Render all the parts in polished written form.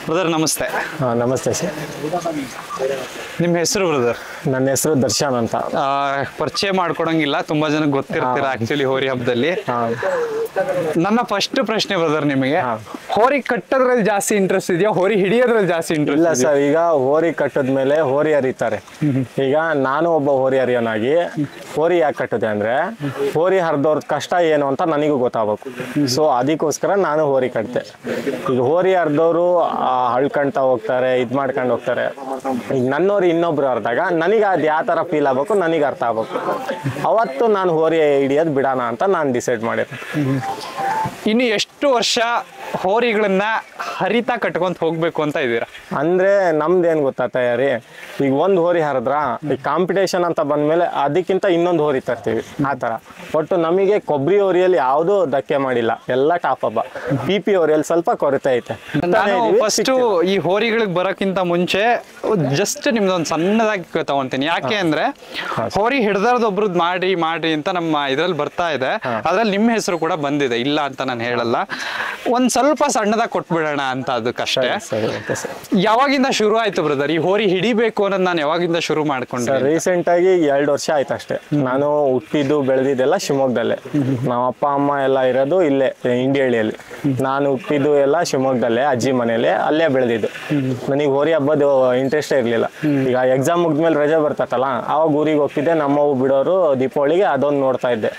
Brother ನಮಸ್ತೆ. ನಮಸ್ತೆ sir. ನಿಮ್ಮ ಹೆಸರು ಬ್ರದರ್? ನನ್ನ ಹೆಸರು ದರ್ಶನ್ ಅಂತ. ಪರಿಚಯ ಮಾಡ್ಕೊಡಂಗಿಲ್ಲ, ತುಂಬಾ ಜನಕ್ಕೆ ಗೊತ್ತಿರ್ತೀರ ಆಕ್ಚುಲಿ ಹೋರಿ ಹಬ್ಬದಲ್ಲಿ. ನನ್ನ ಫಸ್ಟ್ ಪ್ರಶ್ನೆ ಬ್ರದರ್ ನಿಮಗೆ, ಹೋರಿ ಕಟ್ಟೋದ್ರಲ್ಲಿ ಜಾಸ್ತಿ ಇಂಟ್ರೆಸ್ಟ್ ಇದೆಯಾ, ಹೋರಿ ಹಿಡಿಯೋದ್ರಲ್ಲಿ ಜಾಸ್ತಿ ಇಂಟ್ರೆಸ್ಟ್? ಇಲ್ಲ ಸರ್, ಈಗ ಹೋರಿ ಕಟ್ಟದ್ಮೇಲೆ ಹೋರಿ ಹರಿತಾರೆ. ಈಗ ನಾನು ಒಬ್ಬ ಹೋರಿ ಹರಿಯೋನಾಗಿ ಹೋರಿ ಯಾಕೆ ಕಟ್ಟಿದೆ ಅಂದ್ರೆ ಹೋರಿ ಹರಿದವ್ರ ಕಷ್ಟ ಏನು ಅಂತ ನನಗೂ ಗೊತ್ತಾಗಬೇಕು. ಸೊ ಅದಕ್ಕೋಸ್ಕರ ನಾನು ಹೋರಿ ಕಟ್ಟಿದೆ. ಈಗ ಹೋರಿ ಹರಿದವರು ಹಳ್ಕೊಂತ ಹೋಗ್ತಾರೆ, ಇದ್ ಮಾಡ್ಕೊಂಡು ಹೋಗ್ತಾರೆ. ಈಗ ನನ್ನೋರು ಇನ್ನೊಬ್ರು ಹರಿದಾಗ ನನಗೆ ಅದು ಯಾವ ತರ ಫೀಲ್ ಆಗ್ಬೇಕು, ನನಗೆ ಅರ್ಥ ಆಗ್ಬೇಕು. ಅವತ್ತು ನಾನು ಹೋರಿ ಹಿಡಿಯೋದು ಬಿಡೋಣ ಅಂತ ನಾನು ಡಿಸೈಡ್ ಮಾಡಿದೆ. ಇನ್ನು ಎಷ್ಟು ವರ್ಷ ಹೋರಿಗಳನ್ನ ಹರಿತಾ ಕಟ್ಕೊಂತ ಹೋಗ್ಬೇಕು ಅಂತ ಇದ್ದೀರಾ? ಅಂದ್ರೆ ನಮ್ದೇನ್ ಗೊತ್ತಾ ತಯಾರಿ, ಈಗ ಒಂದ್ ಹೋರಿ ಹರಿದ್ರ ಈಗ ಕಾಂಪಿಟೇಷನ್ ಅಂತ ಬಂದ್ಮೇಲೆ ಅದಕ್ಕಿಂತ ಇನ್ನೊಂದು ಹೋರಿ ತರ್ತೀವಿ. ಆ ತರ ಒಟ್ಟು ನಮಗೆ ಕೊಬ್ಬರಿ ಹೋರಿಯಲ್ಲಿ ಯಾವ್ದು ಧಕ್ಕೆ ಮಾಡಿಲ್ಲ, ಎಲ್ಲ ಟಾಪ್ ಹಬ್ಬ. ಪಿ ಹೋರಿಯಲ್ಲಿ ಸ್ವಲ್ಪ ಕೊರತೆ ಐತೆ. ಫಸ್ಟ್ ಈ ಹೋರಿಗಳಿಗೆ ಬರೋಕ್ಕಿಂತ ಮುಂಚೆ ಜಸ್ಟ್ ನಿಮ್ದೊಂದು ಸಣ್ಣದಾಗಿ ತಗೊಂತೀನಿ. ಯಾಕೆ ಅಂದ್ರೆ ಹೋರಿ ಹಿಡ್ದಾರ್ದೊಬ್ರದ್ ಮಾಡಿ ಅಂತ ನಮ್ಮ ಇದ್ರಲ್ಲಿ ಬರ್ತಾ ಇದೆ. ಅದ್ರಲ್ಲಿ ನಿಮ್ಮ ಹೆಸರು ಕೂಡ ಬಂದಿದೆ, ಇಲ್ಲ ಅಂತ ನಾನು ಹೇಳಲ್ಲ. ಒಂದ್ ಸ್ವಲ್ಪ ಸಣ್ಣದಾಗಿ ಕೊಟ್ಬಿಡೋಣ ಅಂತ ಅದಕ್ಕಷ್ಟೇ. ಯಾವಾಗಿಂದ ಶುರು ಆಯ್ತು ಬ್ರದರ್ ಈ ಹೋರಿ ಹಿಡಿಬೇಕು ಅನ್ನೋದು? ನಾನು ಯಾವಾಗಿಂದ ಶುರು ಮಾಡ್ಕೊಂಡೆ? ರೀಸೆಂಟ್ ಆಗಿ 2 ವರ್ಷ ಆಯ್ತು ಅಷ್ಟೇ. ನಾನು ಹುಟ್ಟಿದ್ದು ಬೆಳೆದಿದ್ದೆಲ್ಲ ಶಿವಮೊಗ್ಗದಲ್ಲೇ. ನಮ್ಮ ಅಪ್ಪ ಅಮ್ಮ ಎಲ್ಲ ಇರೋದು ಇಲ್ಲೇ ಇಂಡಿಹಳ್ಳಿಯಲ್ಲಿ. ನಾನು ಹುಟ್ಟಿದ್ದು ಎಲ್ಲ ಶಿವಮೊಗ್ಗದಲ್ಲೇ, ಅಜ್ಜಿ ಮನೇಲಿ, ಅಲ್ಲೇ ಬೆಳೆದಿದ್ದು. ನನಗೆ ಹೋರಿ ಹಬ್ಬದ ಇಂಟ್ರೆಸ್ಟೇ ಇರ್ಲಿಲ್ಲ. ಈಗ ಎಕ್ಸಾಮ್ ಮುಗಿದ್ಮೇಲೆ ರಜೆ ಬರ್ತತ್ತಲ್ಲ, ಅವಾಗ ಊರಿಗೆ ಹೋಗ್ತಿದ್ದೆ. ನಮ್ಮವು ಬಿಡೋರು ದೀಪಾವಳಿಗೆ ಅದೊಂದು ನೋಡ್ತಾ ಇದ್ದೆ.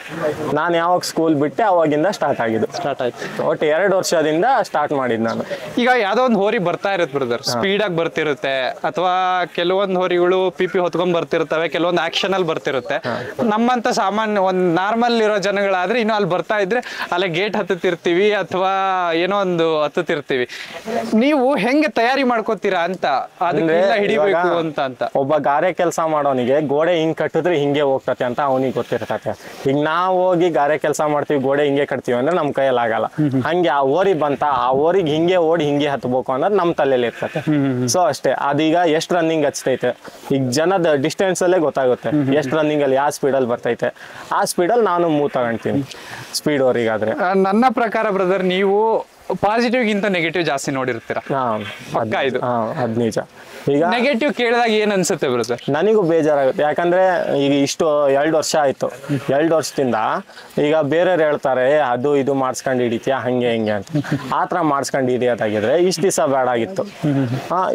ನಾನು ಯಾವಾಗ ಸ್ಕೂಲ್ ಬಿಟ್ಟೆ ಅವಾಗಿಂದ ಸ್ಟಾರ್ಟ್ ಆಯ್ತು. ಒಟ್ಟು 2 ವರ್ಷದಿಂದ ಸ್ಟಾರ್ಟ್ ಮಾಡಿದ್ ನಾನು. ಈಗ ಯಾವ್ದೋ ಒಂದು ಹೋರಿ ಬರ್ತಾ ಇರುತ್ತೆ ಬ್ರದರ್, ಸ್ಪೀಡ್ ಆಗಿ ಬರ್ತಿರುತ್ತೆ, ಅಥವಾ ಕೆಲವೊಂದು ಹೋರಿಗಳು ಪಿ ಹೊತ್ಕೊಂಡ್ ಬರ್ತಿರ್ತವೆ, ಕೆಲವೊಂದು ಆಕ್ಷನ್ ಅಲ್ಲಿ ಬರ್ತಿರುತ್ತೆ. ನಮ್ಮಂತ ಸಾಮಾನ್ಯ ಒಂದ್ ನಾರ್ಮಲ್ ಇರೋ ಜನಗಳಾದ್ರೆ ಇನ್ನು ಅಲ್ಲಿ ಬರ್ತಾ ಇದ್ರೆ ಅಲ್ಲೇ ಗೇಟ್ ಹತ್ತುತ್ತಿರ್ತೀವಿ ಅಥವಾ ಏನೋ ಒಂದು ಹತ್ತುತ್ತಿರ್ತೀವಿ. ನೀವು ಹೆಂಗೆ ತಯಾರಿ ಮಾಡ್ಕೋತೀರಾ ಅಂತ ಅದನ್ನೆಲ್ಲ ಹಿಡಿಬೇಕು ಅಂತ? ಒಬ್ಬ ಗಾರೆ ಕೆಲಸ ಮಾಡೋನಿಗೆ ಗೋಡೆ ಹಿಂಗ್ ಕಟ್ಟಿದ್ರೆ ಹಿಂಗೆ ಹೋಗ್ತತೆ ಅಂತ ಅವನಿಗೆ ಗೊತ್ತಿರ್ತತೆ. ಈಗ ನಾವು ಹೋಗಿ ಗಾರೆ ಕೆಲಸ ಮಾಡ್ತೀವಿ, ಗೋಡೆ ಹಿಂಗೆ ಕಟ್ತೀವಿ ಅಂದ್ರೆ ನಮ್ ಕೈಯಲ್ಲಿ ಆಗಲ್ಲ. ಹಂಗೆ ಆ ಓರಿ ಬಂತ, ಆ ಓರಿಗೆ ಹಿಂಗೆ ಓಡಿ ಹಿಂಗೆ ಹತ್ಬೇಕು ಅನ್ನೋದು ನಮ್ ತಲೆಯಲ್ಲಿ ಇರ್ತದೆ. ಸೊ ಅಷ್ಟೇ. ಅದೀಗ ಎಷ್ಟು ರನ್ನಿಂಗ್ ಹಚ್ತೈತೆ, ಈಗ ಜನದ ಡಿಸ್ಟೆನ್ಸ್ ಅಲ್ಲೇ ಗೊತ್ತಾಗುತ್ತೆ ಎಷ್ಟು ರನ್ನಿಂಗ್ ಅಲ್ಲಿ ಯಾವ ಸ್ಪೀಡಲ್ಲಿ ಬರ್ತೈತೆ. ಆ ಸ್ಪೀಡಲ್ಲಿ ನಾನು ಮೂವ್ ತಗೊಂತೀನಿ ಸ್ಪೀಡ್ ಓರಿಗಾದ್ರೆ. ನನ್ನ ಪ್ರಕಾರ ಬ್ರದರ್ ನೀವು ಪಾಸಿಟಿವ್ ಗಿಂತ ನೆಗೆಟಿವ್ ಜಾಸ್ತಿ ನೋಡಿರ್ತೀರಾ. ಪಕ್ಕ ಇದು ಅದ್ ನಿಜ. ಈಗ ನೆಗೆಟಿವ್ ಕೇಳಿದಾಗ ಏನ್ ಅನ್ಸುತ್ತೆ ಬ್ರದರ್? ನನಗೂ ಬೇಜಾರಾಗುತ್ತೆ. ಯಾಕಂದ್ರೆ ಈಗ ಇಷ್ಟು 2 ವರ್ಷ ಆಯ್ತು. 2 ವರ್ಷದಿಂದ ಈಗ ಬೇರೆಯವ್ರು ಹೇಳ್ತಾರೆ ಅದು ಇದು ಮಾಡಿಸ್ಕೊಂಡು ಹಿಡಿತೀಯ ಹಂಗೆ ಹಿಂಗೆ ಅಂತ. ಆ ಥರ ಮಾಡಿಸ್ಕೊಂಡು ಹಿಡಿಯೋದಾಗಿದ್ರೆ ಇಷ್ಟು ದಿವಸ ಬೇಡ ಆಗಿತ್ತು.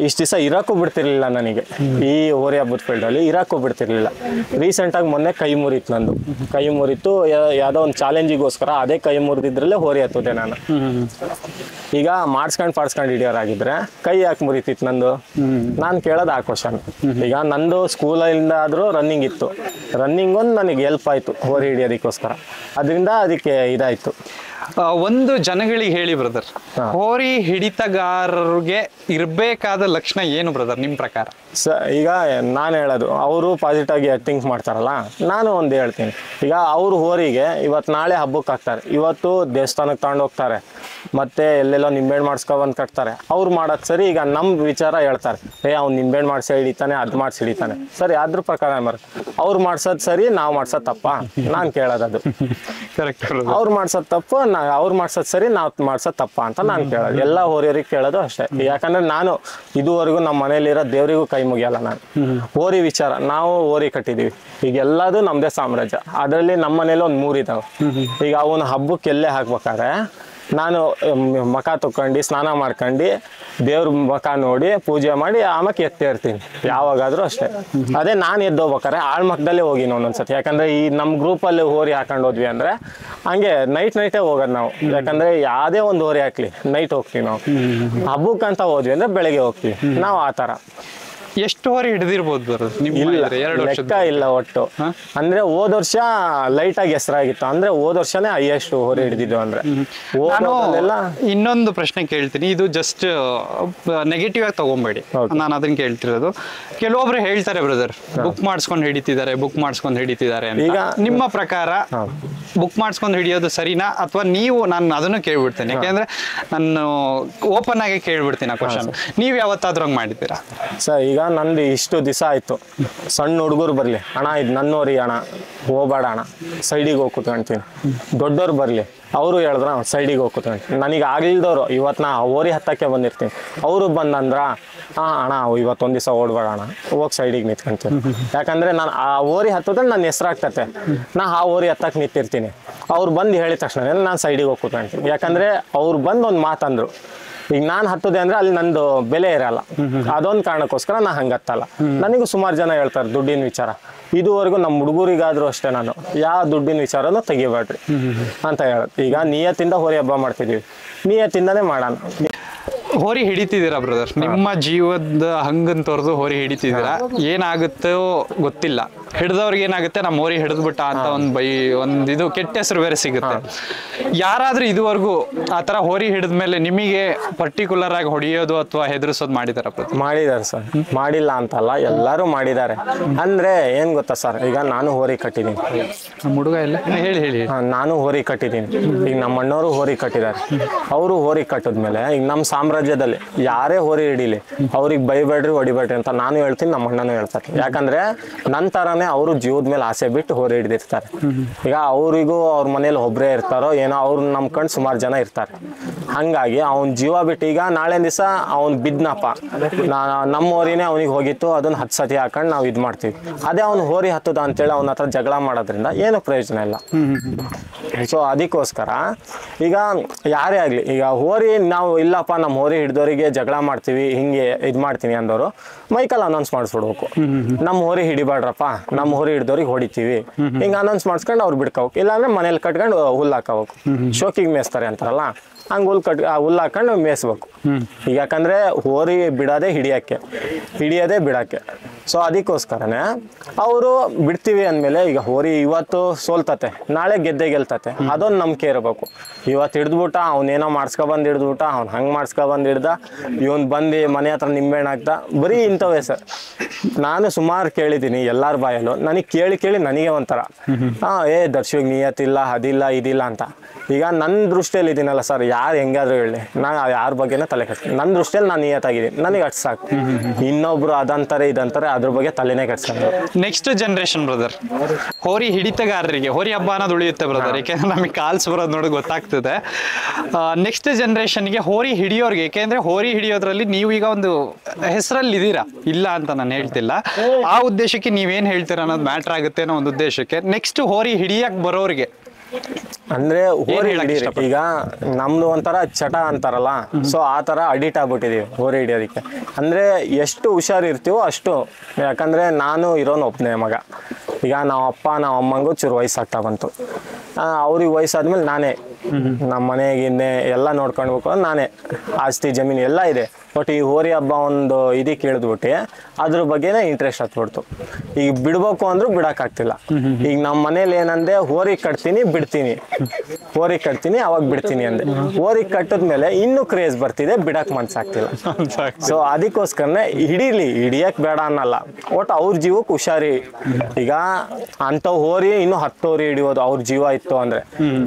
ಇಷ್ಟು ದಿವಸ ಇರೋಕ್ಕೂ ಬಿಡ್ತಿರ್ಲಿಲ್ಲ ನನಗೆ. ಈ ಹೋರಿ ಹಬ್ಬದ ಫೀಲ್ಡಲ್ಲಿ ಇರೋಕ್ಕೂ ಬಿಡ್ತಿರ್ಲಿಲ್ಲ. ರೀಸೆಂಟಾಗಿ ಮೊನ್ನೆ ಕೈ ಮುರಿತು ನಂದು. ಕೈ ಮುರಿತು ಯಾವುದೋ ಒಂದು ಚಾಲೆಂಜಿಗೋಸ್ಕರ. ಅದೇ ಕೈ ಮುರಿದಿದ್ರಲ್ಲೇ ಹೋರಿ ಹತ್ತದೆ ನಾನು. ಈಗ ಮಾಡಿಸ್ಕೊಂಡು ಹಿಡಿಯೋರಾಗಿದ್ರೆ ಕೈ ಯಾಕೆ ಮುರಿತಿತ್ತು ನಂದು? ನಾನು ಕೇಳೋದು ಆ ಕ್ವಶನ್. ಈಗ ನಂದು ಸ್ಕೂಲಿಂದ ಆದರೂ ರನ್ನಿಂಗ್ ಇತ್ತು. ರನ್ನಿಂಗ್ ಒಂದು ನನಗೆ ಹೆಲ್ಪ್ ಆಯಿತು ಹೋರಿ ಹಿಡಿಯೋದಕ್ಕೋಸ್ಕರ. ಅದರಿಂದ ಅದಕ್ಕೆ ಇದಾಯಿತು. ಒಂದು ಜನಗಳಿಗೆ ಹೇಳಿ ಬ್ರದರ್, ಹೋರಿ ಹಿಡಿತಗಾರರಿಗೆ ಇರಬೇಕಾದ ಲಕ್ಷಣ ಏನು ಬ್ರದರ್ ನಿಮ್ಮ ಪ್ರಕಾರ? ಈಗ ನಾನು ಹೇಳೋದು, ಅವರು ಪಾಸಿಟಿವ್ ಆಗಿ ಥಿಂಕ್ ಮಾಡ್ತಾರಲ್ಲ, ನಾನು ಒಂದು ಹೇಳ್ತೀನಿ. ಈಗ ಅವರು ಹೋರಿಗೆ ಇವತ್ತು ನಾಳೆ ಹಬ್ಬಕ್ಕೆ ಹಾಕ್ತಾರೆ, ಇವತ್ತು ದೇವಸ್ಥಾನಕ್ಕೆ ತಗೊಂಡು ಹೋಗ್ತಾರೆ, ಮತ್ತೆ ಎಲ್ಲೆಲ್ಲೋ ನಿಂಬೆಹಣ್ಣು ಮಾಡಿಸ್ಕೊಬಂದು ಕಟ್ತಾರೆ. ಅವ್ರು ಮಾಡೋದು ಸರಿ. ಈಗ ನಮ್ಮ ವಿಚಾರ ಹೇಳ್ತಾರೆ, ಅವ್ನು ನಿಂಬೆಹಣ್ಣು ಮಾಡಿಸಿ ಹಿಡಿತಾನೆ, ಅದು ಮಾಡಿಸಿ ಹಿಡಿತಾನೆ. ಸರಿ, ಅದ್ರ ಪ್ರಕಾರ ಅವ್ರು ಮಾಡ್ಸೋದು ಸರಿ, ನಾವು ಮಾಡ್ಸೋದು ತಪ್ಪ? ನಾನು ಕೇಳೋದು ಕರೆಕ್ಟ್. ಅವ್ರು ಮಾಡ್ಸೋದು ತಪ್ಪು, ಅವ್ರು ಮಾಡ್ಸೋದು ಸರಿ, ನಾವು ಮಾಡ್ಸೋದು ತಪ್ಪ ಅಂತ ನಾನು ಕೇಳೋದು. ಎಲ್ಲ ಹೋರಿಯರಿಗೆ ಕೇಳೋದು ಅಷ್ಟೇ. ಯಾಕಂದ್ರೆ ನಾನು ಇದುವರೆಗೂ ನಮ್ಮ ಮನೇಲಿರೋ ದೇವರಿಗೂ ಕೈ ಮುಗಿಯಲ್ಲ ನಾನು. ಹೋರಿ ವಿಚಾರ, ನಾವು ಹೋರಿ ಕಟ್ಟಿದೀವಿ. ಈಗ ಎಲ್ಲದು ನಮ್ದೇ ಸಾಮ್ರಾಜ್ಯ. ಅದರಲ್ಲಿ ನಮ್ಮ ಮನೇಲಿ ಒಂದು 3 ಇದಾವೆ. ಈಗ ಅವನ ಹಬ್ಬಕ್ಕೆ ಎಲ್ಲೇ ಹಾಕ್ಬೇಕಾದ್ರೆ ನಾನು ಮಖ ತೊಗೊಂಡು ಸ್ನಾನ ಮಾಡ್ಕೊಂಡು ದೇವ್ರ ಮಖ ನೋಡಿ ಪೂಜೆ ಮಾಡಿ ಆಮೇಲೆ ಎತ್ತೇ ಇರ್ತೀನಿ ಯಾವಾಗಾದ್ರೂ ಅಷ್ಟೇ. ಅದೇ ನಾನು ಎದ್ದೋಗ್ಬೇಕಾರೆ ಆಳ್ಮಕ್ಕದಲ್ಲೇ ಹೋಗಿ ಒಂದೊಂದ್ಸತಿ. ಯಾಕಂದ್ರೆ ಈ ನಮ್ಮ ಗ್ರೂಪಲ್ಲಿ ಹೋರಿ ಹಾಕೊಂಡು ಹೋದ್ವಿ ಅಂದ್ರೆ ಹಂಗೆ ನೈಟೇ ಹೋಗೋದು ನಾವು. ಯಾಕಂದ್ರೆ ಯಾವುದೇ ಒಂದು ಹೋರಿ ಹಾಕ್ಲಿ ನೈಟ್ ಹೋಗ್ತೀವಿ ನಾವು. ಹಬ್ಬಕ್ಕಂತ ಹೋದ್ವಿ ಅಂದ್ರೆ ಬೆಳಗ್ಗೆ ಹೋಗ್ತೀವಿ ನಾವು. ಆ ಥರ ಎಷ್ಟು ಹೋರಿ ಹಿಡಿದಿರ್ಬೋದು ಬರೋದು? ಲೆಕ್ಕ ಇಲ್ಲ ಒಟ್ಟು. ಅಂದ್ರೆ ಹೋದ ವರ್ಷ ಲೈಟ್ ಆಗಿ ಹೆಸರಾಗಿತ್ತು. ಅಂದ್ರೆ ಹೋದ ವರ್ಷನೇ ಹೈಯೆಸ್ಟ್ ಹೋರಿ ಹಿಡಿದಿದ್ದು. ಅಂದ್ರೆ ಇನ್ನೊಂದು ಪ್ರಶ್ನೆ ಕೇಳ್ತೀನಿ, ಇದು ಜಸ್ಟ್ ನೆಗೆಟಿವ್ ಆಗಿ ತಗೊಂಬೇಡಿ, ನಾನು ಅದನ್ನ ಕೇಳ್ತಿರೋದು. ಕೆಲವೊಬ್ರು ಹೇಳ್ತಾರೆ ಬ್ರದರ್ ಬುಕ್ ಮಾಡಿಸ್ಕೊಂಡು ಹಿಡಿತಿದ್ದಾರೆ ಅಂತ. ಈಗ ನಿಮ್ಮ ಪ್ರಕಾರ ಬುಕ್ ಮಾಡಿಸ್ಕೊಂಡು ಹಿಡಿಯೋದು ಸರಿನಾ ಅಥವಾ ನೀವು? ನಾನು ಅದನ್ನು ಕೇಳ್ಬಿಡ್ತೇನೆ, ಯಾಕೆಂದ್ರೆ ನಾನು ಓಪನ್ ಆಗಿ ಕೇಳ್ಬಿಡ್ತೀನಿ ಆ ಕ್ವಶನ್. ನೀವು ಯಾವತ್ತಾದ್ರೂ ಹಂಗೆ ಮಾಡಿದ್ದೀರಾ ಸರ್? ಈಗ ನಂದು ಇಷ್ಟು ದಿವಸ ಆಯ್ತು, ಸಣ್ಣ ಹುಡುಗರು ಬರ್ಲಿ ಅಣ್ಣ ಇದು ನನ್ನೋರಿ ಅಣ್ಣ ಹೋಗ್ಬೇಡ ಅಣ್ಣ ಸೈಡಿಗೆ ಹೋಗಿ ಕೂತ್ಕೊಂತೀನಿ, ದೊಡ್ಡವ್ರು ಬರ್ಲಿ ಅವರು ಹೇಳಿದ್ರ ಸೈಡಿಗೆ ಹೋಗಿ ಕೂತ್ಕೊಂತೀನಿ, ನನಗೆ ಆಗಿಲ್ದವ್ರು ಇವತ್ತು ನಾ ಓರಿ ಹತ್ತಕ್ಕೆ ಬಂದಿರ್ತೀನಿ ಅವರು ಬಂದಂದ್ರ ಅಣ್ಣ ಇವತ್ತೊಂದು ದಿವಸ ಓಡ್ಬೇಡ ಅಣ್ಣ ಹೋಗಿ ಸೈಡಿಗೆ ನಿಂತ್ಕೊಂತೀನಿ. ಯಾಕಂದ್ರೆ ನಾನು ಆ ಓರಿ ಹತ್ತೋದ್ರೆ ನನ್ನ ಹೆಸರಾಗ್ತತೆ, ನಾ ಆ ಓರಿ ಹತ್ತಕ್ಕೆ ನಿಂತಿರ್ತೀನಿ, ಅವ್ರು ಬಂದು ಹೇಳಿದ ತಕ್ಷಣ ನಾನು ಸೈಡಿಗೆ ಹೋಗಿ ಕೂತ್ಕೊಂತೀನಿ. ಯಾಕಂದ್ರೆ ಅವ್ರು ಬಂದು ಒಂದು ಮಾತಂದ್ರು, ಈಗ ನಾನು ಹತ್ತದೆ ಅಂದ್ರೆ ಅಲ್ಲಿ ನಂದು ಬೆಲೆ ಇರಲ್ಲ, ಅದೊಂದು ಕಾರಣಕ್ಕೋಸ್ಕರ ನಾ ಹಂಗತ್ತಲ್ಲ. ನನಗೂ ಸುಮಾರು ಜನ ಹೇಳ್ತಾರೆ ದುಡ್ಡಿನ ವಿಚಾರ, ಇದುವರೆಗೂ ನಮ್ಮ ಹುಡುಗರಿಗಾದ್ರೂ ಅಷ್ಟೇ ನಾನು ಯಾವ ದುಡ್ಡಿನ ವಿಚಾರನೂ ತೆಗಿಬೇಡ್ರಿ ಅಂತ ಹೇಳೋದು. ಈಗ ನಿಯತ್ತಿಂದ ಹೋರಿ ಹಬ್ಬ ಮಾಡ್ತಿದೀವಿ, ನಿಯತ್ತಿಂದನೇ ಮಾಡೋಣ. ಹೋರಿ ಹಿಡಿತಿದ್ದೀರಾ ಬ್ರದರ್, ನಿಮ್ಮ ಜೀವದ ಹಂಗನ್ ತೋರ್ದು ಹೋರಿ ಹಿಡಿತಿದ್ದೀರಾ, ಏನಾಗುತ್ತೋ ಗೊತ್ತಿಲ್ಲ, ಹಿಡ್ದವ್ರಿಗೆ ಏನಾಗುತ್ತೆ ನಮ್ಮ ಹೋರಿ ಹಿಡಿದ್ಬಿಟ್ಟ ಅಂತ ಒಂದು ಇದು ಕೆಟ್ಟ ಹೆಸರು ಬೇರೆ ಸಿಗುತ್ತೆ. ಯಾರಾದ್ರೂ ಇದುವರೆಗೂ ಆತರ ಹೋರಿ ಹಿಡಿದ್ಮೇಲೆ ನಿಮಗೆ ಪರ್ಟಿಕ್ಯುಲರ್ ಆಗಿ ಹೊಡೆಯೋದು ಅಥವಾ ಹೆದರ್ಸೋದು ಮಾಡಿದಾರ? ಮಾಡಿದಾರೆ ಸರ್, ಮಾಡಿಲ್ಲ ಅಂತಲ್ಲ, ಎಲ್ಲರೂ ಮಾಡಿದ್ದಾರೆ. ಅಂದ್ರೆ ಏನ್ ಗೊತ್ತಾ ಸರ್, ಈಗ ನಾನು ಹೋರಿ ಕಟ್ಟಿದ್ದೀನಿ, ನಮ್ಮ ಹುಡುಗ ಎಲ್ಲ ಹೇಳಿ ಹೇಳಿ ನಾನು ಹೋರಿ ಕಟ್ಟಿದ್ದೀನಿ, ಈಗ ನಮ್ಮ ಅಣ್ಣವರು ಹೋರಿ ಕಟ್ಟಿದ್ದಾರೆ, ಅವರು ಹೋರಿ ಕಟ್ಟಿದ್ಮೇಲೆ ಈಗ ನಮ್ಮ ಸಾಮ್ರಾಜ್ಯದಲ್ಲಿ ಯಾರೇ ಹೋರಿ ಹಿಡೀಲಿ ಅವ್ರಿಗೆ ಬೈಬೇಡ್ರಿ ಹೊಡಿಬೇಡ್ರಿ ಅಂತ ನಾನು ಹೇಳ್ತೀನಿ, ನಮ್ಮ ಅಣ್ಣನೂ ಹೇಳ್ತಾರೆ. ಯಾಕಂದ್ರೆ ನನ್ನ ತರಾನೇ ಅವರು ಜೀವದ ಮೇಲೆ ಆಸೆ ಬಿಟ್ಟು ಹೋರಿ ಹಿಡಿದಿರ್ತಾರೆ. ಈಗ ಅವರಿಗೂ ಅವ್ರ ಮನೇಲಿ ಒಬ್ಬರೇ ಇರ್ತಾರೋ ಏನೋ, ಅವ್ರು ನಂಬ್ಕೊಂಡು ಸುಮಾರು ಜನ ಇರ್ತಾರೆ. ಹಂಗಾಗಿ ಅವ್ನ ಜೀವ ಬಿಟ್ಟು ಈಗ ನಾಳೆ ದಿವಸ ಅವ್ನು ಬಿದ್ನಪ್ಪ, ನಮ್ಮ ಹೋರಿನೇ ಅವನಿಗೆ ಹೋಗಿತ್ತು, ಅದನ್ನ 10 ಸತಿ ಹಾಕೊಂಡು ನಾವು ಇದು ಮಾಡ್ತೀವಿ. ಅದೇ ಅವ್ನು ಹೋರಿ ಹತ್ತದ ಅಂತೇಳಿ ಅವನ ಹತ್ರ ಜಗಳ ಮಾಡೋದ್ರಿಂದ ಏನು ಪ್ರಯೋಜನ ಇಲ್ಲ. ಸೊ ಅದಕ್ಕೋಸ್ಕರ ಈಗ ಯಾರೇ ಆಗಲಿ, ಈಗ ಹೋರಿ ನಾವು ಇಲ್ಲಪ್ಪ ನಮ್ಮ ಹೋರಿ ಹಿಡಿದವರಿಗೆ ಜಗಳ ಮಾಡ್ತೀವಿ ಹಿಂಗೆ ಇದು ಮಾಡ್ತೀನಿ ಅಂದವರು ಮೈಕಲ್ಲಿ ಅನೌನ್ಸ್ ಮಾಡಿಸ್ಬಿಡ್ಬೇಕು, ನಮ್ಮ ಹೋರಿ ಹಿಡಿಬೇಡ್ರಪ್ಪ, ನಮ್ಮ ಹೋರಿ ಹಿಡಿದವ್ರಿಗೆ ಹೊಡಿತೀವಿ ಹಿಂಗೆ ಅನೌನ್ಸ್ ಮಾಡಿಸ್ಕೊಂಡು ಅವ್ರು ಬಿಡ್ಕೋಬೇಕು. ಇಲ್ಲಾಂದ್ರೆ ಮನೇಲಿ ಕಟ್ಕೊಂಡು ಹುಲ್ಲು ಹಾಕೋಬೇಕು, ಶೋಕಿಗೆ ಮೇಯಿಸ್ತಾರೆ ಅಂತಾರಲ್ಲ ಹಂಗೆ ಹುಲ್ಲು ಹಾಕೊಂಡು ಮೇಯಿಸ್ಬೇಕು. ಈಗ ಯಾಕಂದ್ರೆ ಹೋರಿ ಬಿಡೋದೇ ಹಿಡಿಯೋದೇ ಬಿಡೋಕ್ಕೆ. ಸೊ ಅದಕ್ಕೋಸ್ಕರನೇ ಅವರು ಬಿಡ್ತೀವಿ ಅಂದಮೇಲೆ, ಈಗ ಹೋರಿ ಇವತ್ತು ಸೋಲ್ತತೆ ನಾಳೆ ಗೆಲ್ತತೆ, ಅದೊಂದು ನಂಬಿಕೆ ಇರಬೇಕು. ಇವತ್ತು ಹಿಡಿದ್ಬಿಟ್ಟ ಅವನೇನೋ ಮಾಡಿಸ್ಕೊಬಂದು ಹಿಡಿದ್ಬಿಟ್ಟ, ಅವ್ನು ಹಂಗೆ ಮಾಡಿಸ್ಕೊಬಂದು ಹಿಡ್ದ, ಇವನು ಬಂದು ಮನೆ ಹತ್ರ ನಿಂಬೆಹಣ್ಣು ಹಾಕ್ದ, ಬರೀ ಇಂಥವೇ ಸರ್. ನಾನು ಸುಮಾರು ಕೇಳಿದ್ದೀನಿ ಎಲ್ಲರ ಬಾಯಲ್ಲೂ, ನನಗೆ ಕೇಳಿ ನನಗೆ ಒಂಥರ ದರ್ಶಿಗೆ ನಿಯತ್ತಿಲ್ಲ ಅದಿಲ್ಲ ಇದಿಲ್ಲ ಅಂತ. ಈಗ ನನ್ನ ದೃಷ್ಟಿಯಲ್ಲಿ ಇದೀನಲ್ಲ ಸರ್, ಯಾರು ಹೆಂಗಾದ್ರೂ ಹೇಳಿ ನಾನು ಯಾರ ಬಗ್ಗೆನೇ ತಲೆ ಕೆಡ್ಸ್ತೀನಿ. ನನ್ನ ದೃಷ್ಟಿಯಲ್ಲಿ ನಾನು ನಿಯತ್ತಾಗಿದ್ದೀನಿ, ನನಗೆ ಅಷ್ಟು ಸಾಕು. ಇನ್ನೊಬ್ರು ಅದಂತಾರೆ ಇದಂತಾರೆ ಅದ್ರ ಬಗ್ಗೆ ತಲೆನೇ ಕೆಡ್ಸ್ಕೊಂಡು. ನೆಕ್ಸ್ಟ್ ಜನರೇಷನ್ ಬ್ರದರ್, ಹೋರಿ ಹಿಡಿತಗಾರರಿಗೆ ಹೋರಿ ಹಬ್ಬ ಅನ್ನೋದು ಉಳಿಯುತ್ತೆ ಬ್ರದರ್, ಯಾಕೆಂದ್ರೆ ನಮಗೆ ಕಾಲ್ಸ್ ಬರೋದು ನೋಡಿ ಗೊತ್ತಾಗ್ತದೆ. ನೆಕ್ಸ್ಟ್ ಜನರೇಷನ್ಗೆ ಹೋರಿ ಹಿಡಿಯೋರ್ಗೆ, ಯಾಕೆಂದ್ರೆ ಹೋರಿ ಹಿಡಿಯೋದ್ರಲ್ಲಿ ನೀವು ಈಗ ಒಂದು ಹೆಸರಲ್ಲಿ ಇದೀರಾ, ಇಲ್ಲ ಅಂತ ನಾನು ಹೇಳ್ತಿಲ್ಲ, ಆ ಉದ್ದೇಶಕ್ಕೆ ನೀವೇನ್ ಹೇಳ್ತೀರಾ ಅನ್ನೋದು ಮ್ಯಾಟ್ರ್ ಆಗುತ್ತೆ ಅನ್ನೋ ಒಂದು ಉದ್ದೇಶಕ್ಕೆ. ನೆಕ್ಸ್ಟ್ ಹೋರಿ ಹಿಡಿಯಕ್ ಬರೋರಿಗೆ ಅಂದ್ರೆ ಹೋರಿ ಹಿಡಿಯೋರಿ, ಈಗ ನಮ್ದು ಒಂಥರ ಚಟ ಅಂತಾರಲ್ಲ, ಸೊ ಆ ತರ ಅಡಿಟ್ ಆಗ್ಬಿಟ್ಟಿದೀವಿ ಹೋರಿ ಹಿಡಿಯೋದಕ್ಕೆ. ಅಂದ್ರೆ ಎಷ್ಟು ಹುಷಾರಿರ್ತೀವೋ ಅಷ್ಟು, ಯಾಕಂದ್ರೆ ನಾನು ಇರೋನು ಒಬ್ಬನೇ ಮಗ. ಈಗ ನಾವು ಅಪ್ಪ ನಾವು ಅಮ್ಮಂಗೂ ಚೂರು ವಯಸ್ಸಾಗ್ತಾ ಬಂತು, ಅವ್ರಿಗೆ ವಯಸ್ಸಾದ್ಮೇಲೆ ನಾನೇ ನಮ್ಮ ಮನೆಗಿನ್ನೆ ಎಲ್ಲ ನೋಡ್ಕೊಳ್ಬೇಕು, ನಾನೇ ಆಸ್ತಿ ಜಮೀನು ಎಲ್ಲ ಇದೆ. ಬಟ್ ಈ ಹೋರಿ ಹಬ್ಬ ಒಂದು ಇದಕ್ಕೆ ಕೇಳಿದ್ಬಿಟ್ಟು ಅದ್ರ ಬಗ್ಗೆನೇ ಇಂಟ್ರೆಸ್ಟ್ ಹತ್ಬಿಡ್ತು. ಈಗ ಬಿಡ್ಬೇಕು ಅಂದ್ರೂ ಬಿಡಕ್ಕಾಗ್ತಿಲ್ಲ. ಈಗ ನಮ್ಮ ಮನೇಲಿ ಏನಂದೆ, ಹೋರಿ ಕಟ್ತೀನಿ ಬಿಡ್ತೀನಿ, ಹೋರಿ ಕಟ್ತೀನಿ ಅವಾಗ ಬಿಡ್ತೀನಿ ಅಂದೆ. ಹೋರಿ ಕಟ್ಟಿದ್ಮೇಲೆ ಇನ್ನೂ ಕ್ರೇಜ್ ಬರ್ತಿದೆ, ಬಿಡಕ್ ಮನ್ಸಾಗ್ತಿಲ್ಲ. ಸೊ ಅದಕ್ಕೋಸ್ಕರನೇ ಹಿಡಿಯಕ್ ಬೇಡ ಅನ್ನಲ್ಲ, ಒಟ್ಟು ಅವ್ರ ಜೀವಕ್ಕೆ ಹುಷಾರಿ. ಈಗ ಅಂಥವ್ ಹೋರಿ ಇನ್ನೂ 10 ಹೋರಿ ಹಿಡಿಯೋದು ಅವ್ರ ಜೀವ ಇತ್ತು ಅಂದ್ರೆ,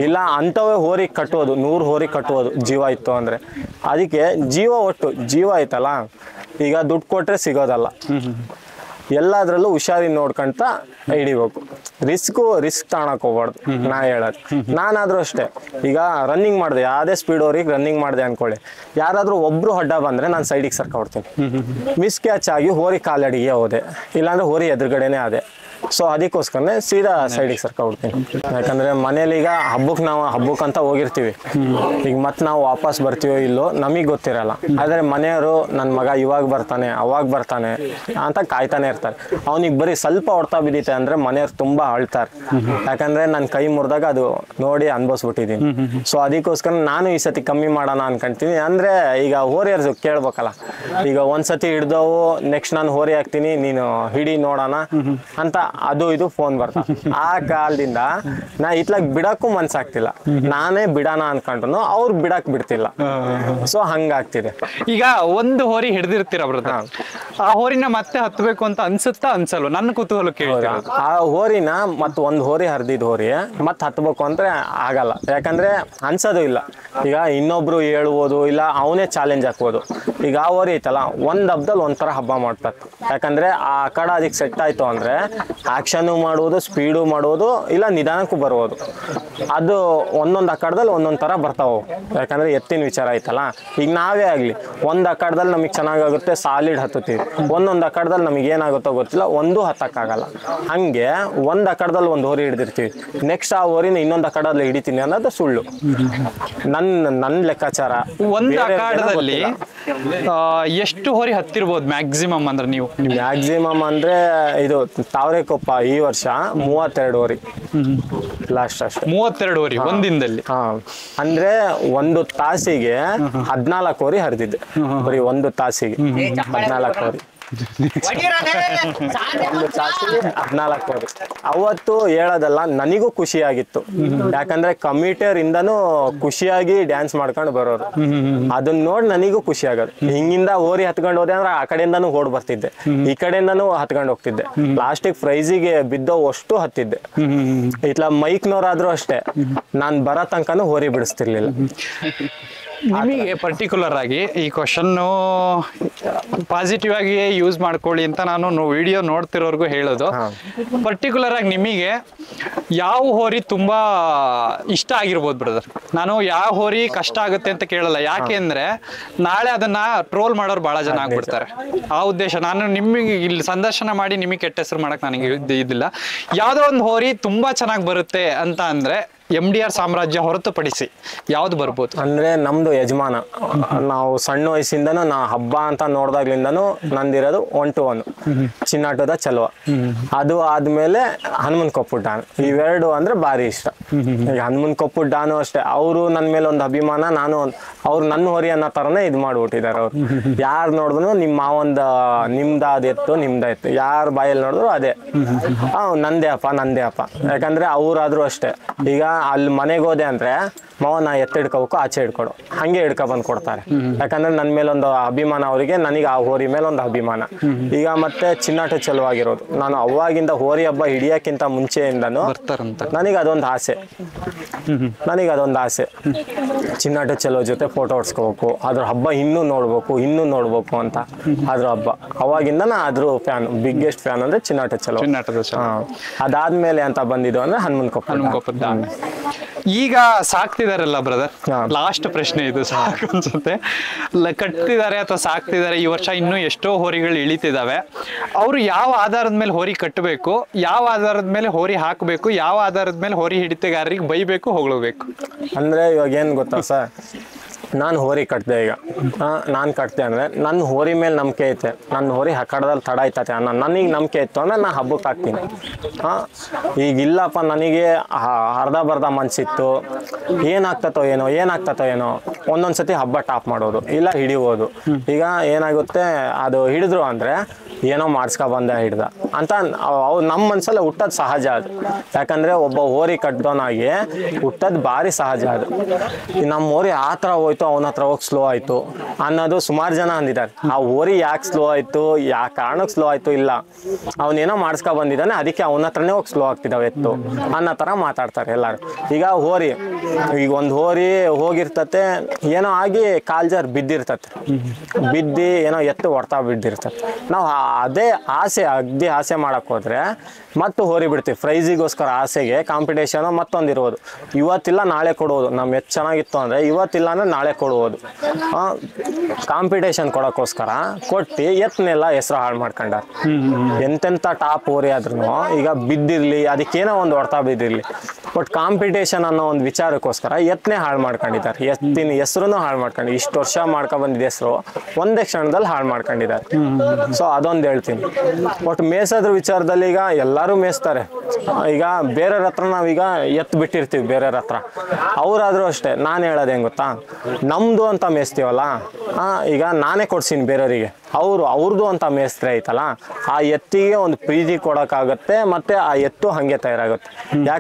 ಇಲ್ಲ ಅಂಥವೇ ಹೋರಿ ಕಟ್ಟೋದು 100 ಹೋರಿ ಕಟ್ಟುವುದು ಜೀವ ಇತ್ತು ಅಂದ್ರೆ. ಅದಕ್ಕೆ ಒಟ್ಟು ಜೀವ ಐತಲ್ಲ, ಈಗ ದುಡ್ಡು ಕೊಟ್ರೆ ಸಿಗೋದಲ್ಲ, ಎಲ್ಲದ್ರಲ್ಲೂ ಹುಷಾರಿ ನೋಡ್ಕೊಂತ ಹಿಡಿಬೇಕು. ರಿಸ್ಕ್ ತಗೊಳಕ್ ಹೋಗ್ಬಾರ್ದು. ನಾ ಹೇಳೋದು, ನಾನಾದ್ರೂ ಅಷ್ಟೇ. ಈಗ ರನ್ನಿಂಗ್ ಮಾಡಿದೆ, ಯಾವುದೇ ಸ್ಪೀಡ್ ಅವ್ರಿಗೆ ರನ್ನಿಂಗ್ ಮಾಡಿದೆ ಅನ್ಕೊಳ್ಳಿ, ಯಾರಾದ್ರೂ ಒಬ್ರು ಅಡ್ಡ ಬಂದ್ರೆ ನಾನು ಸೈಡಿಗೆ ಸರ್ಕೊಡ್ತೀನಿ. ಮಿಸ್ ಕ್ಯಾಚ್ ಆಗಿ ಹೋರಿ ಕಾಲಡಿಗೆ ಹೋದೆ, ಇಲ್ಲಾಂದ್ರೆ ಹೋರಿ ಎದುರುಗಡೆನೆ ಆದೆ. ಸೊ ಅದಕ್ಕೋಸ್ಕರನೇ ಸೀದಾ ಸೈಡಿಗೆ ಸರ್ಕೊಡ್ತೀನಿ. ಯಾಕಂದ್ರೆ ಮನೇಲಿ ಈಗ ಹಬ್ಬಕ್ಕೆ ಅಂತ ಹೋಗಿರ್ತೀವಿ, ಈಗ ಮತ್ತೆ ನಾವು ವಾಪಸ್ ಬರ್ತೀವೋ ಇಲ್ಲೋ ನಮಗೆ ಗೊತ್ತಿರಲ್ಲ. ಆದ್ರೆ ಮನೆಯವರು ನನ್ನ ಮಗ ಇವಾಗ ಬರ್ತಾನೆ ಅವಾಗ ಬರ್ತಾನೆ ಅಂತ ಕಾಯ್ತಾನೆ ಇರ್ತಾರೆ. ಅವನಿಗೆ ಬರೀ ಸ್ವಲ್ಪ ಹೊಡ್ತಾ ಬಿದ್ದಿತ್ತೆ ಅಂದ್ರೆ ಮನೆಯವ್ರು ತುಂಬಾ ಅಳ್ತಾರೆ. ಯಾಕಂದ್ರೆ ನನ್ನ ಕೈ ಮುರಿದಾಗ ಅದು ನೋಡಿ ಅನ್ಭವಿಸ್ಬಿಟ್ಟಿದ್ದೀನಿ. ಸೊ ಅದಕ್ಕೋಸ್ಕರ ನಾನು ಈ ಸತಿ ಕಮ್ಮಿ ಮಾಡೋಣ ಅನ್ಕೊಂತೀನಿ. ಅಂದ್ರೆ ಈಗ ಹೋರಿಯರ್ಸು ಕೇಳ್ಬೇಕಲ್ಲ, ಈಗ ಒಂದ್ಸತಿ ಹಿಡ್ದವು ನೆಕ್ಸ್ಟ್ ನಾನು ಹೋರಿ ಹಾಕ್ತೀನಿ ನೀನು ಹಿಡಿ ನೋಡೋಣ ಅಂತ ಅದು ಇದು ಫೋನ್ ಬರ್ತಾ. ಆ ಕಾಲದಿಂದ ನಾ ಇತ್ಲಾಗ ಬಿಡಕ್ಕೂ ಮನ್ಸಾಗ್ತಿಲ್ಲ, ನಾನೇ ಬಿಡೋಣ ಅನ್ಕೊಂಡ್ರು ಅವ್ರು ಬಿಡಕ್ ಬಿಡ್ತಿಲ್ಲ. ಸೊ ಹಂಗಾಗ್ತಿದೆ. ಈಗ ಒಂದು ಹೋರಿ ಹಿಡ್ದಿರ್ತೀರ ಬ್ರದರ್, ಆ ಹೋರಿನ ಮತ್ತೆ ಹತ್ಬೇಕು ಅಂತ ಅನ್ಸುತ್ತಾ ಅನ್ಸಲ್ವ? ನನ್ನ ಕುತೂಹಲ ಕೇಳ್ತಿರೋದು. ಆ ಹೋರಿನ ಮತ್ತು ಒಂದು ಹೋರಿ ಹರಿದಿದ್ದು ಹೋರಿ ಮತ್ತೆ ಹತ್ಬೇಕು ಅಂದ್ರೆ ಆಗಲ್ಲ, ಯಾಕಂದ್ರೆ ಅನ್ಸೋದು ಇಲ್ಲ. ಈಗ ಇನ್ನೊಬ್ರು ಹೇಳ್ಬೋದು, ಇಲ್ಲ ಅವನೇ ಚಾಲೆಂಜ್ ಹಾಕ್ಬೋದು. ಈಗ ಆ ಹೋರಿ ಐತಲ್ಲ, ಒಂದ್ ಹಬ್ಬದಲ್ಲಿ ಒಂಥರ ಹಬ್ಬ ಮಾಡ್ಬೇಕು. ಯಾಕಂದ್ರೆ ಆ ಕಡೆ ಅದಕ್ಕೆ ಸೆಟ್ ಆಯ್ತು ಅಂದ್ರೆ ಆಕ್ಷನ್ ಮಾಡುವುದು, ಸ್ಪೀಡು ಮಾಡುವುದು, ಇಲ್ಲ ನಿಧಾನಕ್ಕೂ ಬರ್ಬೋದು. ಅದು ಒಂದೊಂದು ಅಖಾಡದಲ್ಲಿ ಒಂದೊಂದು ಥರ ಬರ್ತಾವೆ. ಯಾಕಂದ್ರೆ ಎತ್ತಿನ ವಿಚಾರ ಐತಲ್ಲ, ಈಗ ನಾವೇ ಆಗಲಿ ಒಂದು ಅಖಾಡದಲ್ಲಿ ನಮಗೆ ಚೆನ್ನಾಗಾಗುತ್ತೆ, ಸಾಲಿಡ್ ಹತ್ತುತ್ತೀವಿ. ಒಂದೊಂದು ಅಖಾಡದಲ್ಲಿ ನಮಗೆ ಏನಾಗುತ್ತೋ ಗೊತ್ತಿಲ್ಲ, ಒಂದು ಹತ್ತಕ್ಕಾಗಲ್ಲ. ಹಂಗೆ ಒಂದು ಅಖಾಡದಲ್ಲಿ ಒಂದು ಹೋರಿ ಹಿಡಿದಿರ್ತೀವಿ, ನೆಕ್ಸ್ಟ್ ಆ ಹೋರಿನ ಇನ್ನೊಂದು ಅಖಾಡದಲ್ಲಿ ಹಿಡಿತೀನಿ ಅನ್ನೋದು ಸುಳ್ಳು. ನನ್ನ ಲೆಕ್ಕಾಚಾರ. ಒಂದು ಅಖಾಡದಲ್ಲಿ ಎಷ್ಟು ಹೋರಿ ಹತ್ತಿರ್ಬೋದು ಮ್ಯಾಕ್ಸಿಮಮ್ ಅಂದ್ರೆ? ನೀವು ಮ್ಯಾಕ್ಸಿಮಮ್ ಅಂದ್ರೆ ಇದು ತಾವರೆಕೊಪ್ಪ ಈ ವರ್ಷ 32 ಹೋರಿ ಲಾಸ್ಟ್ ಅಷ್ಟೇ. 32 ಹೋರಿ ಒಂದಿನದಲ್ಲಿ? ಹಾ, ಅಂದ್ರೆ ಒಂದು ತಾಸಿಗೆ 14 ಹೋರಿ ಹರಿದಿದ್ದೆ. ಬರೀ ಒಂದು ತಾಸಿಗೆ 14 ಹೋರಿ. ಒಂದು ತಾಸಿಗೆ 14 ಹೋರಿ. ಅವತ್ತು ಹೇಳೋದಲ್ಲ, ನನಗೂ ಖುಷಿಯಾಗಿತ್ತು. ಯಾಕಂದ್ರೆ ಕಮಿಟಿಯರ್ ಇಂದನೂ ಖುಷಿಯಾಗಿ ಡ್ಯಾನ್ಸ್ ಮಾಡ್ಕೊಂಡು ಬರೋರು. ಅದನ್ನ ನೋಡಿ ನನಗೂ ಖುಷಿ ಆಗೋದು. ಹಿಂಗಿಂದ ಹೋರಿ ಹತ್ಕೊಂಡು ಹೋದೆ ಅಂದ್ರೆ ಆ ಕಡೆಯಿಂದನೂ ಓಡ್ ಬರ್ತಿದ್ದೆ, ಈ ಕಡೆಯಿಂದನೂ ಹತ್ಕೊಂಡು ಹೋಗ್ತಿದ್ದೆ. ಲಾಸ್ಟಿಗೆ ಪ್ರೈಸಿಗೆ ಬಿದ್ದೋ ಅಷ್ಟು ಹತ್ತಿದ್ದೆ. ಇತ್ಲ ಮೈಕ್ನವರಾದ್ರೂ ಅಷ್ಟೇ, ನಾನ್ ಬರೋ ತನಕನೂ ಹೋರಿ ಬಿಡಿಸ್ತಿರ್ಲಿಲ್ಲ. ನಿಮಗೆ ಪರ್ಟಿಕ್ಯುಲರ್ ಆಗಿ ಈ ಕ್ವಶನ್ ಪಾಸಿಟಿವ್ ಆಗಿ ಯೂಸ್ ಮಾಡ್ಕೊಳ್ಳಿ ಅಂತ ನಾನು ವಿಡಿಯೋ ನೋಡ್ತಿರೋರ್ಗು ಹೇಳೋದು. ಪರ್ಟಿಕ್ಯುಲರ್ ಆಗಿ ನಿಮಗೆ ಯಾವ ಹೋರಿ ತುಂಬಾ ಇಷ್ಟ ಆಗಿರ್ಬೋದು ಬ್ರದರ್? ನಾನು ಯಾವ ಹೋರಿ ಕಷ್ಟ ಆಗುತ್ತೆ ಅಂತ ಕೇಳಲ್ಲ, ಯಾಕೆ ಅಂದ್ರೆ ನಾಳೆ ಅದನ್ನ ಟ್ರೋಲ್ ಮಾಡೋರು ಬಹಳ ಜನ ಆಗ್ಬಿಡ್ತಾರೆ. ಆ ಉದ್ದೇಶ. ನಾನು ನಿಮಗೆ ಇಲ್ಲಿ ಸಂದರ್ಶನ ಮಾಡಿ ನಿಮಗೆ ಕೆಟ್ಟ ಹೆಸರು ಮಾಡಕ್ ನನಗೆ ಇದಿಲ್ಲ. ಯಾವ್ದೋ ಒಂದು ಹೋರಿ ತುಂಬಾ ಚೆನ್ನಾಗಿ ಬರುತ್ತೆ ಅಂತ ಅಂದ್ರೆ MDR ಸಾಮ್ರಾಜ್ಯ ಹೊರತುಪಡಿಸಿ ಯಾವ್ದು ಬರ್ಬೋದು? ಅಂದ್ರೆ ನಮ್ದು ಯಜಮಾನ, ನಾವು ಸಣ್ಣ ವಯಸ್ಸಿಂದನೂ ನಾ ಹಬ್ಬ ಅಂತ ನೋಡ್ದಾಗ್ಲಿಂದನೂ ನಂದಿರೋದು 1 to 1 ಚಿನ್ನಾಟದ ಚಲುವ. ಅದು ಆದ್ಮೇಲೆ ಹನುಮನ್ ಕೊಪ್ಪು ಡಾನ್. ಇವೆರಡು ಅಂದ್ರೆ ಭಾರಿ ಇಷ್ಟ. ಈಗ ಹನುಮನ್ ಕೊಪ್ಪು ಡಾನು ಅಷ್ಟೇ, ಅವರು ನನ್ನ ಮೇಲೆ ಒಂದು ಅಭಿಮಾನ, ನಾನು ಅವ್ರು ನನ್ನ ಹೊರಿ ಅನ್ನೋ ತರನೇ ಇದು ಮಾಡ್ಬಿಟ್ಟಿದ್ದಾರೆ. ಅವ್ರು ಯಾರು ನೋಡಿದ್ರು ನಿಮ್ದಾದ ಎತ್ತು ನಿಮ್ದಾಯ್ತು, ಯಾರ ಬಾಯಲ್ಲಿ ನೋಡಿದ್ರು ಅದೇ ನಂದೇ ಅಪ್ಪ. ಯಾಕಂದ್ರೆ ಅವ್ರಾದ್ರೂ ಅಷ್ಟೇ. ಈಗ ಅಲ್ಲಿ ಮನೆಗೆ ಹೋದೆ ಅಂದ್ರೆ ಮಾವ ನಾ ಎತ್ತಿಡ್ಕೋಬೇಕು, ಆಚೆ ಹಿಡ್ಕೊಡು, ಹಂಗೆ ಹಿಡ್ಕೊ ಬಂದು ಕೊಡ್ತಾರೆ. ಯಾಕಂದ್ರೆ ನನ್ನ ಮೇಲೆ ಒಂದು ಅಭಿಮಾನ ಅವರಿಗೆ, ನನಗೆ ಆ ಹೋರಿ ಮೇಲೆ ಒಂದು ಅಭಿಮಾನ. ಈಗ ಮತ್ತೆ ಚಿನ್ನಾಟ ಚಲುವಾಗಿರೋದು, ನಾನು ಅವಾಗಿಂದ ಹೋರಿ ಹಬ್ಬ ಹಿಡಿಯಕ್ಕಿಂತ ಮುಂಚೆಯಿಂದನೂ ನನಗೆ ಅದೊಂದು ಆಸೆ. ಚಿನ್ನಾಟ ಚಲೋ ಜೊತೆ ಫೋಟೋ ಹೊಡ್ಸ್ಕೋಬೇಕು, ಅದ್ರ ಹಬ್ಬ ಇನ್ನೂ ನೋಡ್ಬೇಕು ಅಂತ. ಅದ್ರ ಹಬ್ಬ ಅವಾಗಿಂದ ನಾ ಅದ್ರ ಫ್ಯಾನ್, ಬಿಗ್ಗೆಸ್ಟ್ ಫ್ಯಾನ್ ಅಂದ್ರೆ ಚಿನ್ನಾಟ ಚಲೋ. ಅದಾದ್ಮೇಲೆ ಅಂತ ಬಂದಿದ್ದು ಅಂದ್ರೆ ಹನುಮನ್ ಕೊಪ್ಪ. ಈಗ ಸಾಕ್ತಿದಾರಲ್ಲ ಬ್ರದರ್, ಲಾಸ್ಟ್ ಪ್ರಶ್ನೆ ಇದು, ಸಾಕು ಅನ್ಸುತ್ತೆ. ಕಟ್ತಿದ್ದಾರೆ ಅಥವಾ ಸಾಕ್ತಿದ್ದಾರೆ, ಈ ವರ್ಷ ಇನ್ನೂ ಎಷ್ಟೋ ಹೋರಿಗಳು ಇಳಿತಿದಾವೆ. ಅವರು ಯಾವ ಆಧಾರದ ಮೇಲೆ ಹೋರಿ ಕಟ್ಟಬೇಕು, ಯಾವ ಆಧಾರದ ಮೇಲೆ ಹೋರಿ ಹಾಕಬೇಕು, ಯಾವ ಆಧಾರದ ಮೇಲೆ ಹೋರಿ ಹಿಡಿತಗಾರರಿಗೆ ಬೈಬೇಕು, ಹೊಗಳಬೇಕು? ಅಂದ್ರೆ ಇವಾಗ ಏನ್ ಗೊತ್ತಾ ಸರ್, ನಾನು ಹೋರಿ ಕಟ್ದೆ. ಈಗ ನಾನು ಕಟ್ದೆ ಅಂದರೆ ನನ್ನ ಹೋರಿ ಮೇಲೆ ನಂಬಿಕೆ ಐತೆ, ನನ್ನ ಹೋರಿ ಅಖಾಡದಲ್ಲಿ ತಡ ಆಯ್ತತೆ ಅನ್ನೋ ನನಗೆ ನಂಬಿಕೆ ಇತ್ತು ಅಂದರೆ ನಾನು ಹಬ್ಬಕ್ಕೆ ಹಾಕ್ತೀನಿ. ಈಗ ಇಲ್ಲಪ್ಪ ನನಗೆ ಅರ್ಧ ಬರ್ಧ ಮನ್ಸಿತ್ತು, ಏನಾಗ್ತತೋ ಏನೋ ಒಂದೊಂದು ಸತಿ ಹಬ್ಬ ಟಾಪ್ ಮಾಡೋದು, ಇಲ್ಲ ಹಿಡಿಬೋದು. ಈಗ ಏನಾಗುತ್ತೆ, ಅದು ಹಿಡಿದ್ರು ಅಂದರೆ ಏನೋ ಮಾಡಿಸ್ಕೊಬಂದೆ ಹಿಡ್ದ ಅಂತ ಅವ್ರು ನಮ್ಮ ಮನಸ್ಸಲ್ಲಿ ಹುಟ್ಟೋದು ಸಹಜ. ಅದು ಯಾಕಂದರೆ ಒಬ್ಬ ಹೋರಿ ಕಟ್ಟೋನಾಗಿ ಹುಟ್ಟೋದು ಭಾರಿ ಸಹಜ. ಅದು ನಮ್ಮ ಹೋರಿ ಆ ಥರ ಹೋಯ್ತು, ಅವನ ಹತ್ರ ಹೋಗಿ ಸ್ಲೋ ಆಯಿತು ಅನ್ನೋದು ಸುಮಾರು ಜನ ಅಂದಿದ್ದಾರೆ. ಆ ಹೋರಿ ಯಾಕೆ ಸ್ಲೋ ಆಯಿತು, ಯಾವ ಕಾರಣಕ್ಕೆ ಸ್ಲೋ ಆಯಿತು, ಇಲ್ಲ ಅವನೇನೋ ಮಾಡಿಸ್ಕೊಬಂದಿದ್ದಾನೆ ಅದಕ್ಕೆ ಅವನ ಹತ್ರನೇ ಹೋಗಿ ಸ್ಲೋ ಆಗ್ತಿದ್ದಾವೆ ಎತ್ತು ಅನ್ನೋ ಥರ ಮಾತಾಡ್ತಾರೆ ಎಲ್ಲರೂ. ಈಗ ಒಂದು ಹೋರಿ ಹೋಗಿರ್ತತೆ, ಏನೋ ಆಗಿ ಕಾಲ್ಜಾರ್ ಬಿದ್ದಿರ್ತತೆ, ಏನೋ ಎತ್ತು ಹೊಡ್ತಾ ಬಿದ್ದಿರ್ತತೆ. ನಾವು ಅದೇ ಆಸೆ ಮಾಡಕ್ ಹೋದ್ರೆ ಮತ್ತು ಹೋರಿ ಬಿಡ್ತೀವಿ. ಪ್ರೈಸಿಗೋಸ್ಕರ ಆಸೆಗೆ ಕಾಂಪಿಟೇಷನ್ ಮತ್ತೊಂದಿರೋದು, ಇವತ್ತಿಲ್ಲ ನಾಳೆ ಕೊಡುವುದು. ನಮ್ಮ ಎತ್ತು ಚೆನ್ನಾಗಿತ್ತು ಅಂದ್ರೆ ಇವತ್ತಿಲ್ಲ ಅಂದ್ರೆ ನಾಳೆ ಕೊಡುವುದು. ಕಾಂಪಿಟೇಷನ್ ಕೊಡೋಕ್ಕೋಸ್ಕರ ಕೊಟ್ಟು ಎತ್ತನೆಲ್ಲ ಹೆಸರು ಹಾಳು ಮಾಡ್ಕೊಂಡಾರ. ಎಂತೆಂಥ ಟಾಪ್ ಹೋರಿ ಆದ್ರೂ ಈಗ ಬಿದ್ದಿರ್ಲಿ, ಅದಕ್ಕೇನೋ ಒಂದು ಹೊಡ್ತಾ ಬಿದ್ದಿರ್ಲಿ, ಬಟ್ ಕಾಂಪಿಟೇಷನ್ ಅನ್ನೋ ಒಂದು ವಿಚಾರಕ್ಕೋಸ್ಕರ ಎತ್ತನೇ ಹಾಳು ಮಾಡ್ಕೊಂಡಿದ್ದಾರೆ. ಎತ್ತಿನ ಹೆಸರು ಹಾಳು ಮಾಡ್ಕೊಂಡು, ಇಷ್ಟು ವರ್ಷ ಮಾಡ್ಕೊ ಬಂದಿದ್ದ ಹೆಸರು ಒಂದೇ ಕ್ಷಣದಲ್ಲಿ ಹಾಳು ಮಾಡ್ಕೊಂಡಿದ್ದಾರೆ. ಸೊ ಅದೊಂದು ಹೇಳ್ತೀನಿ. ಬಟ್ ಮೇಯ್ಸೋದ್ರ ವಿಚಾರದಲ್ಲಿ ಈಗ ಎಲ್ಲರೂ ಮೇಯಿಸ್ತಾರೆ. ಈಗ ಬೇರೆಯವ್ರ ಹತ್ರ ನಾವೀಗ ಎತ್ತು ಬಿಟ್ಟಿರ್ತೀವಿ, ಬೇರೆಯವ್ರ ಹತ್ರ ಅವರಾದ್ರೂ ಅಷ್ಟೇ. ನಾನು ಹೇಳೋದು ಹೆಂಗೆ ಗೊತ್ತಾ, ನಮ್ಮದು ಅಂತ ಮೇಯಿಸ್ತೀವಲ್ಲ, ಈಗ ನಾನೇ ಕೊಡ್ಸೀನಿ ಬೇರೆಯವರಿಗೆ, ಅವ್ರದ್ದು ಅಂತ ಮೇಯಿಸ್ತಾರೆ ಐತಲ್ಲ, ಆ ಎತ್ತಿಗೆ ಒಂದು ಪ್ರೀತಿ ಕೊಡೋಕ್ಕಾಗತ್ತೆ, ಮತ್ತು ಆ ಎತ್ತು ಹಾಗೆ ತಯಾರಾಗುತ್ತೆ. ಯಾಕೆ